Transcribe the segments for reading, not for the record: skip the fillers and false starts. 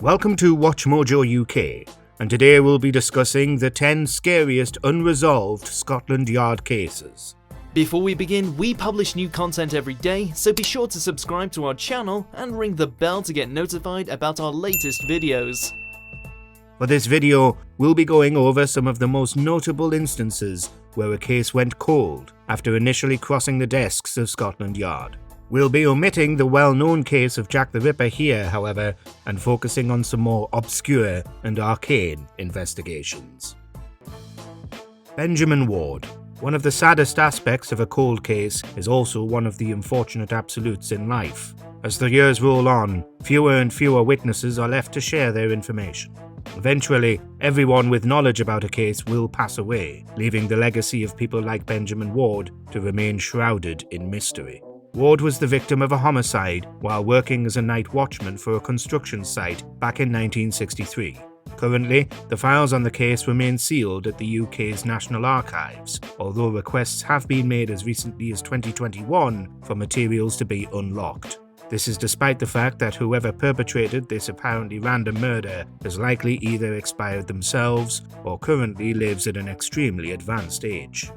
Welcome to WatchMojoUK, and today we'll be discussing the 10 scariest unresolved Scotland Yard cases. Before we begin, we publish new content every day, so be sure to subscribe to our channel and ring the bell to get notified about our latest videos. For this video, we'll be going over some of the most notable instances where a case went cold after initially crossing the desks of Scotland Yard. We'll be omitting the well-known case of Jack the Ripper here, however, and focusing on some more obscure and arcane investigations. Benjamin Ward. One of the saddest aspects of a cold case is also one of the unfortunate absolutes in life. As the years roll on, fewer and fewer witnesses are left to share their information. Eventually, everyone with knowledge about a case will pass away, leaving the legacy of people like Benjamin Ward to remain shrouded in mystery. Ward was the victim of a homicide while working as a night watchman for a construction site back in 1963. Currently, the files on the case remain sealed at the UK's National Archives, although requests have been made as recently as 2021 for materials to be unlocked. This is despite the fact that whoever perpetrated this apparently random murder has likely either expired themselves or currently lives at an extremely advanced age.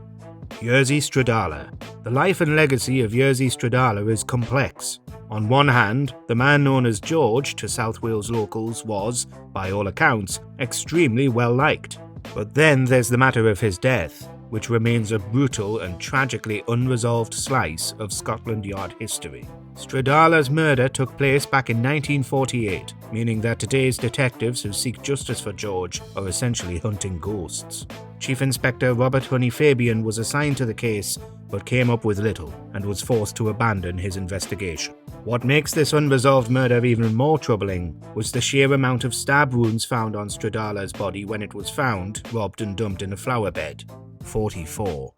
Jerzy Stradala. The life and legacy of Jerzy Stradala is complex. On one hand, the man known as George to South Wales locals was, by all accounts, extremely well liked. But then there's the matter of his death, which remains a brutal and tragically unresolved slice of Scotland Yard history. Stradala's murder took place back in 1948, meaning that today's detectives who seek justice for George are essentially hunting ghosts. Chief Inspector Robert Honey Fabian was assigned to the case, but came up with little and was forced to abandon his investigation. What makes this unresolved murder even more troubling was the sheer amount of stab wounds found on Stradala's body when it was found, robbed and dumped in a flower bed. 44.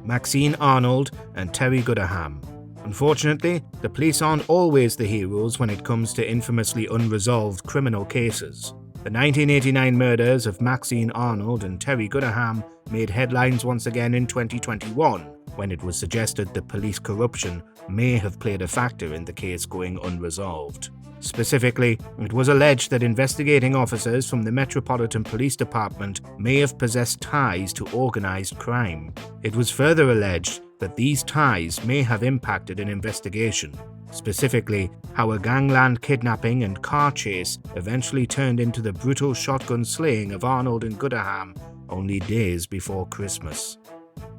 Maxine Arnold and Terry Gooderham. Unfortunately, the police aren't always the heroes when it comes to infamously unresolved criminal cases. The 1989 murders of Maxine Arnold and Terry Gooderham made headlines once again in 2021, when it was suggested that police corruption may have played a factor in the case going unresolved. Specifically, it was alleged that investigating officers from the Metropolitan Police Department may have possessed ties to organised crime. It was further alleged that these ties may have impacted an investigation, specifically how a gangland kidnapping and car chase eventually turned into the brutal shotgun slaying of Arnold and Gooderham only days before Christmas.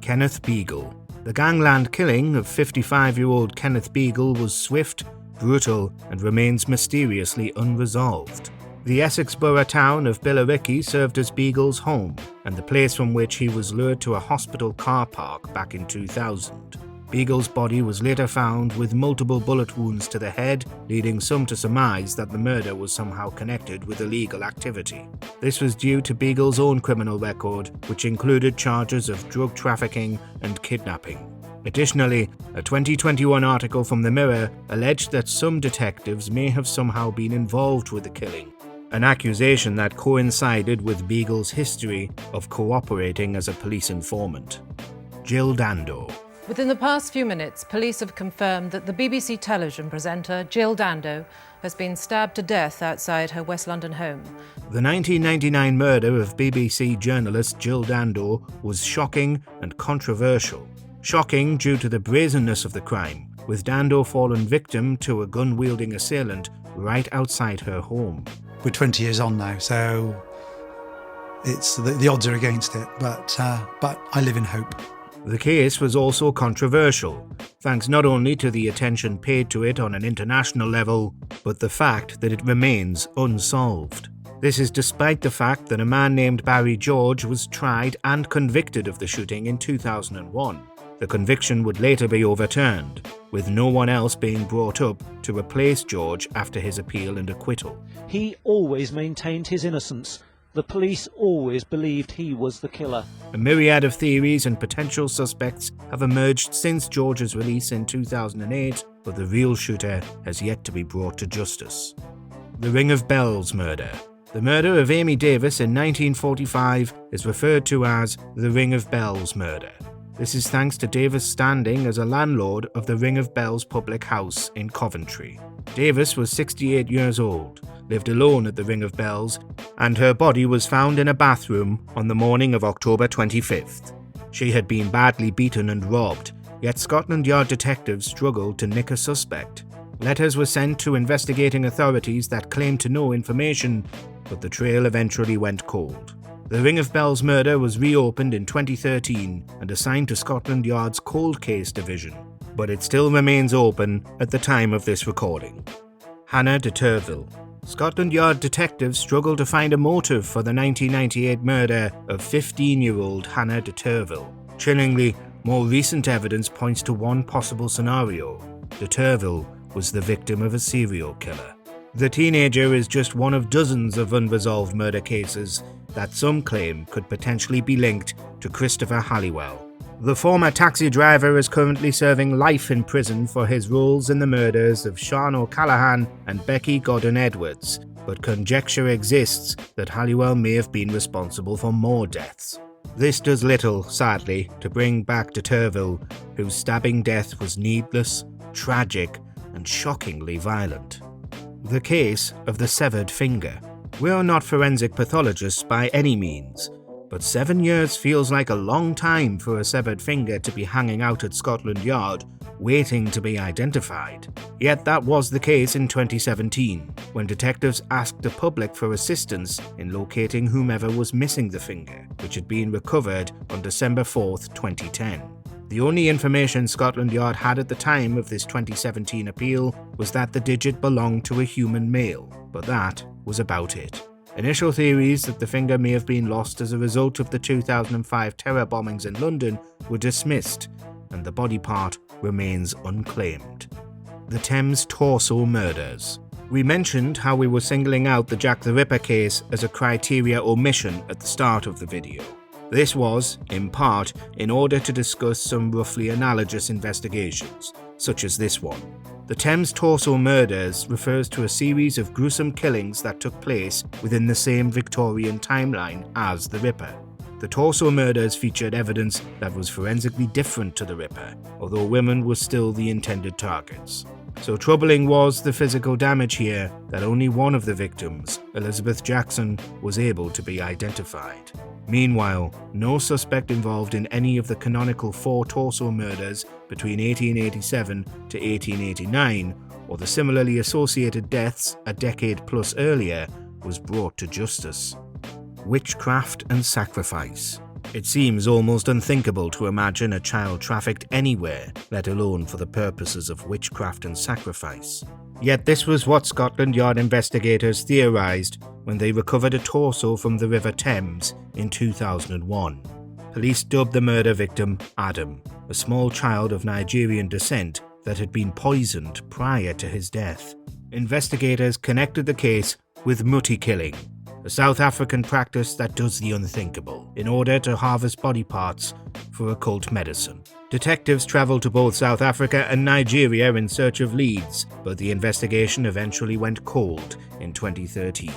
Kenneth Beagle. The gangland killing of 55-year-old Kenneth Beagle was swift, brutal, and remains mysteriously unresolved. The Essex borough town of Billericay served as Beagle's home, and the place from which he was lured to a hospital car park back in 2000. Beagle's body was later found with multiple bullet wounds to the head, leading some to surmise that the murder was somehow connected with illegal activity. This was due to Beagle's own criminal record, which included charges of drug trafficking and kidnapping. Additionally, a 2021 article from The Mirror alleged that some detectives may have somehow been involved with the killing, an accusation that coincided with Beagle's history of cooperating as a police informant. Jill Dando. Within the past few minutes, police have confirmed that the BBC television presenter Jill Dando has been stabbed to death outside her West London home. The 1999 murder of BBC journalist Jill Dando was shocking and controversial. Shocking due to the brazenness of the crime, with Dando fallen victim to a gun-wielding assailant right outside her home. We're 20 years on now, so it's the odds are against it, but I live in hope. The case was also controversial, thanks not only to the attention paid to it on an international level, but the fact that it remains unsolved. This is despite the fact that a man named Barry George was tried and convicted of the shooting in 2001. The conviction would later be overturned, with no one else being brought up to replace George after his appeal and acquittal. He always maintained his innocence. The police always believed he was the killer. A myriad of theories and potential suspects have emerged since George's release in 2008, but the real shooter has yet to be brought to justice. The Ring of Bells murder. The murder of Amy Davis in 1945 is referred to as the Ring of Bells murder. This is thanks to Davis' standing as a landlord of the Ring of Bells public house in Coventry. Davis was 68 years old, lived alone at the Ring of Bells, and her body was found in a bathroom on the morning of October 25th. She had been badly beaten and robbed, yet Scotland Yard detectives struggled to nick a suspect. Letters were sent to investigating authorities that claimed to know information, but the trail eventually went cold. The Ring of Bells murder was reopened in 2013 and assigned to Scotland Yard's Cold Case Division, but it still remains open at the time of this recording. Hannah de Turville. Scotland Yard detectives struggled to find a motive for the 1998 murder of 15-year-old Hannah de Turville. Chillingly, more recent evidence points to one possible scenario. De Turville was the victim of a serial killer. The teenager is just one of dozens of unresolved murder cases that some claim could potentially be linked to Christopher Halliwell. The former taxi driver is currently serving life in prison for his roles in the murders of Sean O'Callaghan and Becky Gordon-Edwards, but conjecture exists that Halliwell may have been responsible for more deaths. This does little, sadly, to bring back de Turville, whose stabbing death was needless, tragic, and shockingly violent. The case of the severed finger. We are not forensic pathologists by any means, but 7 years feels like a long time for a severed finger to be hanging out at Scotland Yard, waiting to be identified. Yet that was the case in 2017, when detectives asked the public for assistance in locating whomever was missing the finger, which had been recovered on December 4, 2010. The only information Scotland Yard had at the time of this 2017 appeal was that the digit belonged to a human male, but that was about it. Initial theories that the finger may have been lost as a result of the 2005 terror bombings in London were dismissed, and the body part remains unclaimed. The Thames Torso Murders. We mentioned how we were singling out the Jack the Ripper case as a criteria omission at the start of the video. This was, in part, in order to discuss some roughly analogous investigations, such as this one. The Thames Torso Murders refers to a series of gruesome killings that took place within the same Victorian timeline as the Ripper. The Torso Murders featured evidence that was forensically different to the Ripper, although women were still the intended targets. So troubling was the physical damage here that only one of the victims, Elizabeth Jackson, was able to be identified. Meanwhile, no suspect involved in any of the canonical 4 torso murders between 1887 to 1889, or the similarly associated deaths a decade plus earlier, was brought to justice. Witchcraft and sacrifice. It seems almost unthinkable to imagine a child trafficked anywhere, let alone for the purposes of witchcraft and sacrifice. Yet this was what Scotland Yard investigators theorised when they recovered a torso from the River Thames in 2001. Police dubbed the murder victim Adam, a small child of Nigerian descent that had been poisoned prior to his death. Investigators connected the case with muti killing, a South African practice that does the unthinkable in order to harvest body parts for occult medicine. Detectives travelled to both South Africa and Nigeria in search of leads, but the investigation eventually went cold in 2013.